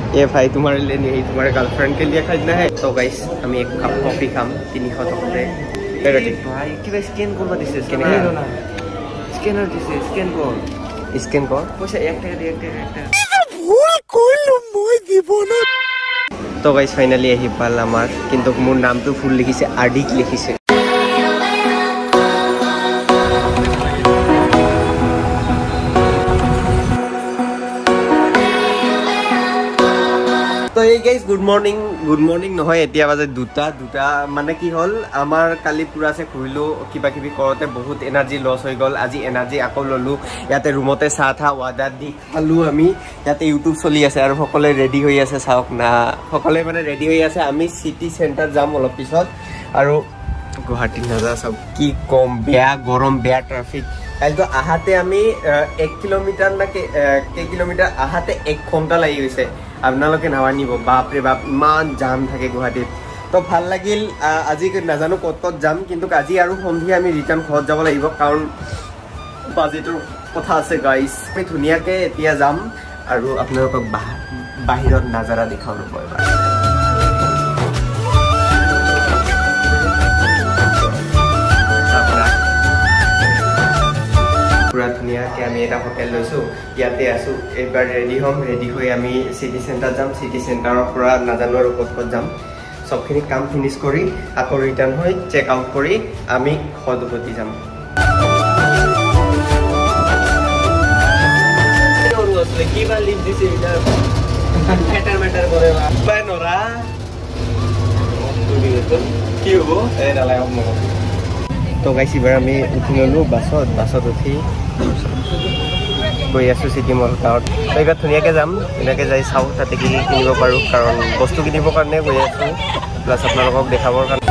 ये भाई तुम्हारे लिए नहीं, तुम्हारे गर्लफ्रेंड के लिए खरीदना है। तो गाइस हम एक कप कॉफी खाम 300 टकाते भाई किबा स्कैन करबा दिसे स्कैनर दिसे स्कैन कर पैसा 1 টাকা দিয়ে 1 টাকা ভুল কইলো মই দিব না। তো গাইস ফাইনালি আহি পাল আমার, কিন্তু মোর নামটো ফুল লিখিছে আডিক লিখিছে। তো এই গাইস গুড মর্নিং নহয়, এতিয়া বাজে 2টা মানে কি হল আমাৰ কালি পুৰাছে খুইলো কিবা কিবি কৰতে বহুত এনাৰ্জি লস হৈ গল। আজি এনাৰ্জি আকৌ ললো, ইয়াতে ৰুমতে চাহ থা ৱাদাৰ দি খালো আমি। ইয়াতে ইউটিউব চলি আছে আৰু সকলে ৰেডি হৈ আছে, চাওক না সকলে মানে ৰেডি হৈ আছে। আমি সিটি সেন্টাৰ যাম অলপ পিছত আৰু গুৱাহাটী নাজা সব কি কম, বেয়া গৰম, বেয়া ট্ৰাফিক। কাইতো আহাতে আমি 1 কিলোমিটাৰ না কে কিলোমিটাৰ আহাতে 1 ঘন্টা লাগি গৈছে। আপোনালোকে নামানিব, বাপৰে বাপ ইমান জাম থাকে গুৱাহাটীত। তো ভাল লাগিল। আজি নাজানো কত যাম, কিন্তু আজি আৰু সন্ধিয়া আমি ৰিটাৰ্ণ ঘৰত যাব লাগিব, কাৰণ বাজেটৰ কথা আছে গাইস। আমি ধুনীয়াকে এতিয়া যাম আৰু আপোনালোকক বাহিৰত নাজাৰা দেখাও ৰ'ব এবাৰ। পুৰা ধুনীয়াকে আমি এটা হোটেল লৈছো, ইয়াতে আছো। এবাৰ ৰেডি হ'ম, ৰেডি হৈ আমি সিটি সেন্টাৰ যাম। সিটি সেন্টাৰৰ পৰা নাজানো আৰু ক'ত যাম। সবখিনি কাম ফিনিশ কৰি আকৌ ৰিটাৰ্ণ হৈ চেক আউট কৰি আমি ঘৰত উভতি যাম। কিবা লিপ দিছে মেটাৰ কৰে উপায় নৰা কি হ'ব এই নালাগে হ'ব। তো গাইছ এবাৰ আমি উঠি ললো বাছত উঠি গৈ আছো চিটি মল গাঁৱত। এইবাৰ ধুনীয়াকৈ যাম, ধুনীয়াকৈ যাই চাওঁ তাতে কি কি কিনিব পাৰোঁ, কাৰণ বস্তু কিনিবৰ কাৰণে গৈ আছো, প্লাছ আপোনালোকক দেখাবৰ কাৰণে।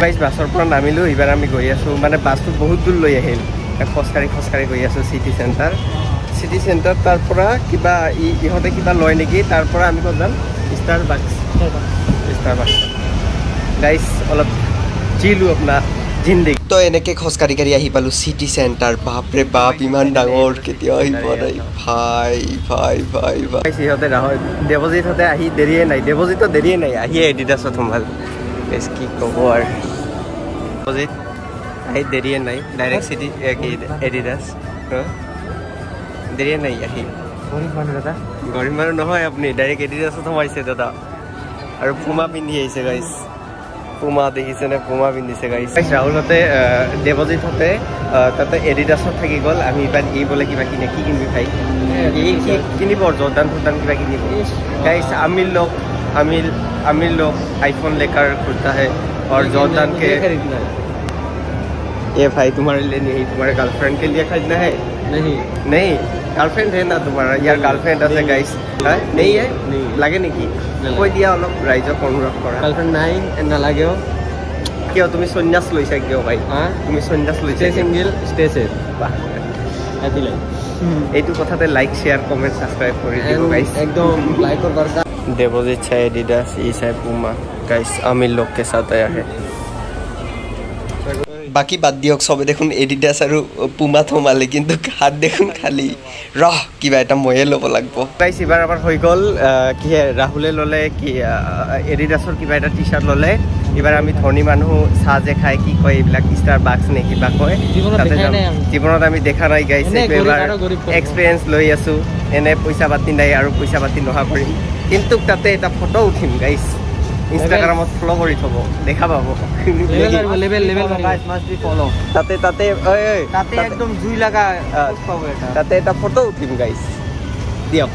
গাইছ বাছৰ পৰা নামিলোঁ, এইবাৰ আমি গৈ আছোঁ, মানে বাছটো বহুত দূৰ লৈ আহিল, খোজকাঢ়ি গৈ আছোঁ চিটি চেণ্টাৰ। তাৰ পৰা কিবা ইহঁতে কিবা লয় নেকি, তাৰ পৰা আমি ক'ত যাম, ষ্টাৰবাক্স গাইছ অলপ জিলো আপোনাৰ জিন্দেগী। তো এনেকৈ খোজকাঢ়ি আহি পালোঁ চিটি চেণ্টাৰ। বাপৰে বাপ ইমান ডাঙৰ, কেতিয়াও আহি পোৱা নাই ভাই। সিহঁতে নহয়, দেৱজিতহঁতে আহি দেৰিয়ে নাই, আহিয়ে এডিডাছত সোমাল। কি ক'ব আৰু, দেৱজিত আহি দেৰিয়ে নাই, ডাইৰেক্ট চিটি এডিডাছ দেৰিয়ে নাই আহি। গৰীব মানুহ নহয় আপুনি, ডাইৰেক্ট এডিডাছত সোমাইছে দাদা। আৰু পুমা পিন্ধি আহিছে গাইছ, পুমা দেখিছেনে, পুমা পিন্ধিছে গাইছ। ৰাহুলহঁতে দেৱজিতহঁতে তাতে এডিডাছত থাকি গ'ল। আমি এইবাৰ বোলে কিবা কিনে, কি কিনিবি ভাই? কিনিব জৰ্দান কিবা কিনিব গাইছ। आमिर लोग आईफोन लेकर घूमता है और जॉर्डन के। ये भाई तुम्हारे लिए नहीं, तुम्हारे गर्लफ्रेंड के लिए खरीदना है। नहीं गर्लफ्रेंड है ना तुम्हारा, यार गर्लफ्रेंड আছে গাইস। नहीं है লাগে নেকি? কৈ দিয়া অলপ ৰাইজক অনুৰোধ কৰা। গার্লফ্রেন্ড নাই নালাগেও কিয়? তুমি সন্ন্যাস লৈছা কিয় ভাই? তুমি সন্ন্যাস লৈছা? সিঙ্গেল স্টেজে বাহ এদিলাই। এইটো কথাতে লাইক শেয়ার কমেন্ট সাবস্ক্রাইব কৰি দিব গাইস, একদম লাইকৰ দৰকাৰ। देवजीत है एडिडास, ये है पुमा गाइस। आमिर लोग के साथ आया है। बाकी बात दियक सबे देखुन एडिडास और पुमा थमाले, किन्तु हाथ देखुन खाली रह किबा এটা ময়ে লব লাগব গাইস। এবাৰ আমাৰ হৈ গল কি ৰাহুলে ললে কি এডিডাসৰ কিবা এটা টি-শাৰ্ট ললে। এবাৰ আমি ধনী মানুহ চাহ যে খাই কি কয় এইবিলাক ষ্টাৰবাক্স নে কিবা কয়, জীৱনত আমি দেখা নাই গাইস। এবাৰ এক্সপেৰিয়েন্স লৈ আছো, এনে পইচা পাতি নাই আৰু পইচা পাতি নহা কৰিম, কিন্তু তাতে এটা ফটো উঠিম গাইস, ইনষ্টাগ্ৰামত ফলো কৰি থব, দেখা পাব। তাতে একদম জুই লাগা তাতে এটা ফটো উঠিম গাইস, দিয়ক।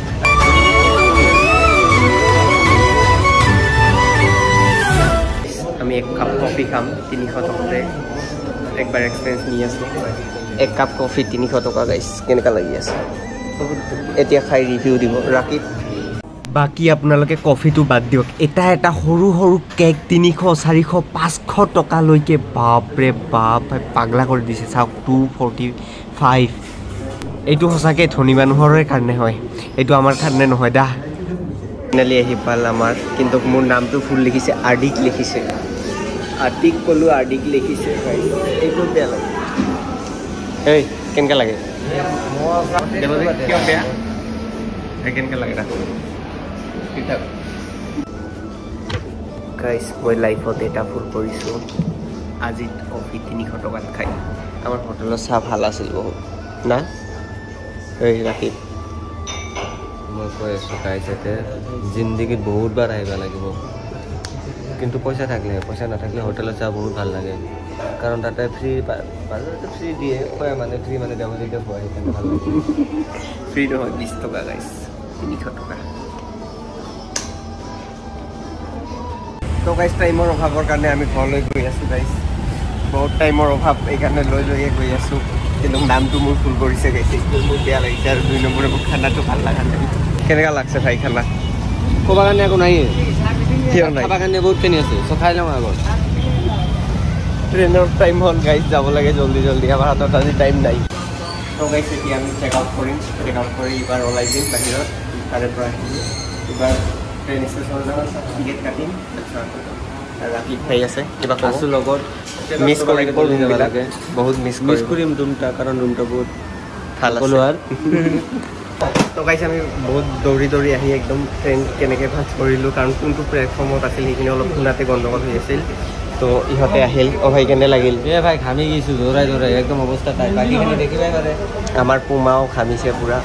আমি এক কাপ কফি খাম 300 টকাতে, একবাৰ এক্সপেৰিয়েন্স নি আছো। এক কাপ কফি 300 টকা গাইস, কেনেকা লাগি আছে এতিয়া খাই ৰিভিউ দিব ৰাকিব। বাকি আপোনালোকে কফিটো বাদ দিয়ক, এটা সৰু কেক 300, 400, 500 টকালৈকে, বাপৰে বাপ পাগলা কৰি দিছে। চাওক 245। এইটো সঁচাকৈ ধনী মানুহৰে কাৰণে হয়, এইটো আমাৰ কাৰণে নহয় দা। ফাইনেলি আহি পাল আমাৰ, কিন্তু মোৰ নামটো ফুল লিখিছে আডিক লিখিছে। আডিক ক'লো, আডিক লিখিছে। এইটো বেয়া লাগে। এই কেনেকৈ লাগে? क्यों बेया কেনেকে লাগে গাইস মই লাইফত এটা ফুল কৰিছো আজি কফি 300 টকাত খাই আমাৰ হোটেলৰ চাহ ভাল আছিল বহুত না এই ৰাখি মই কৈ আছো গাইস এতে জিন্দগীত বহুত বাৰ আহিব লাগিব কিন্তু পইচা থাকলে পইচা নাথাকলে হোটেলৰ চাহ বহুত ভাল লাগে কাৰণ তাতে ফ্ৰী বাজাৰতে ফ্ৰী দিয়ে কয় মানে ফ্ৰী মানে দেৱজিতে হয় সেইকাৰণে ভাল লাগে ফ্ৰী নহয় 20 টকা গাইস 300 টকা তো গাইস টাইমৰ অভাৱৰ কাৰণে আমি ঘৰলৈ গৈ আছো গাইস বহুত টাইমৰ অভাৱ এইকাৰণে লৈ গৈ আছো কিন্তু নামটো মোৰ ফুল কৰিছে গাইস মোৰ বেয়া লাগিছে আৰু 2 নম্বৰে মোৰ খানাটো ভাল লাগা নাই কেনেকা লাগছে ভাই খানা কোবা কাৰণে একো নাই কিয় নাই খাবা কাৰণে বহুত পেনি আছে সো খাই লওঁ আগত ট্ৰেইনৰ টাইম হ'ল গাইস যাব লাগে জলদি আমাৰ হাতত আজি টাইম নাই তো গাইস এতিয়া আমি চেক আউট কৰি এবাৰ ওলাই দিম বাহিৰত তাৰে পৰা এবাৰ ট্ৰেইন ষ্টেচনৰ যাম টিকেট কাটিম ৰাতি খাই আছে কিবা কাছো লগত মিছ কৰিব লাগে বহুত মিছ কৰিম ৰুমটা কাৰণ ৰুমটা বহুত ভাল আছে তো গাইস আমি বহুত দৌৰি আহি একদম ট্ৰেইন কেনেকৈ ভাজ কৰিলোঁ কাৰণ কোনটো প্লেটফৰ্মত আছিল সেইখিনি অলপ শুনাতে গণ্ডগোল হৈ আছিল তো ইহঁতে আহিল ভাই কেনে লাগিল ভাই ঘামি গৈছোঁ দৌৰাই একদম অৱস্থা তাই বাকীখিনি দেখিবাই পাৰে আমাৰ পুমাও ঘামিছে পূৰা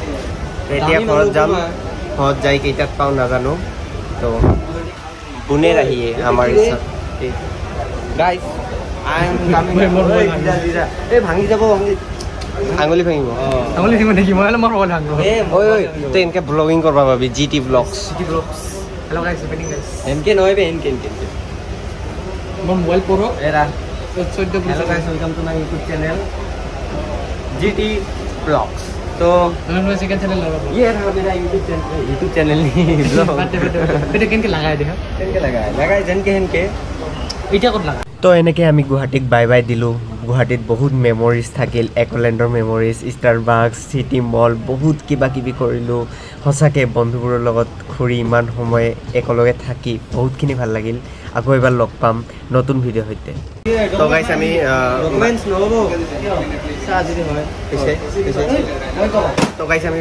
এতিয়া ঘৰত যাম ঘৰত যাই কেইটাত পাওঁ নাজানো তো পুনেৰ আহিয়ে আমাৰ ইচ্ছা গাইস আই এম কামিং এই ভাঙি যাব আঙুলি ভাঙিব নেকি মই মোৰ হ'ল ভাঙিব ঐ তই এনেকৈ ব্লগিং কৰবা পাবি GT Vlogs hello' guys happening guys এনকে নহয় বে এনকে মোৰ মোবাইল পঢ়ো এৰা 14 hello' guys welcome to my YouTube channel GT Vlogs तो मैं सेकंड चैनल लगा ये रहा मेरा यूट्यूब चैनल नहीं ब्लॉग बेटे केनके लगाय देखा केनके लगाय जन के हेनके इटा कत लगा तो এনেকৈ আমি গুৱাহাটীক বাই বাই দিলোঁ গুৱাহাটীত বহুত মেমৰিজ থাকিল একলেণ্ডৰ মেমৰিজ ষ্টাৰবাক্স চিটি মল বহুত কিবা কিবি কৰিলোঁ সঁচাকৈ বন্ধুবোৰৰ লগত ঘূৰি ইমান সময় একেলগে থাকি বহুতখিনি ভাল লাগিল আকৌ এবাৰ লগ পাম নতুন ভিডিঅ' সৈতে তো গাইছ আমি তো গাইছ আমি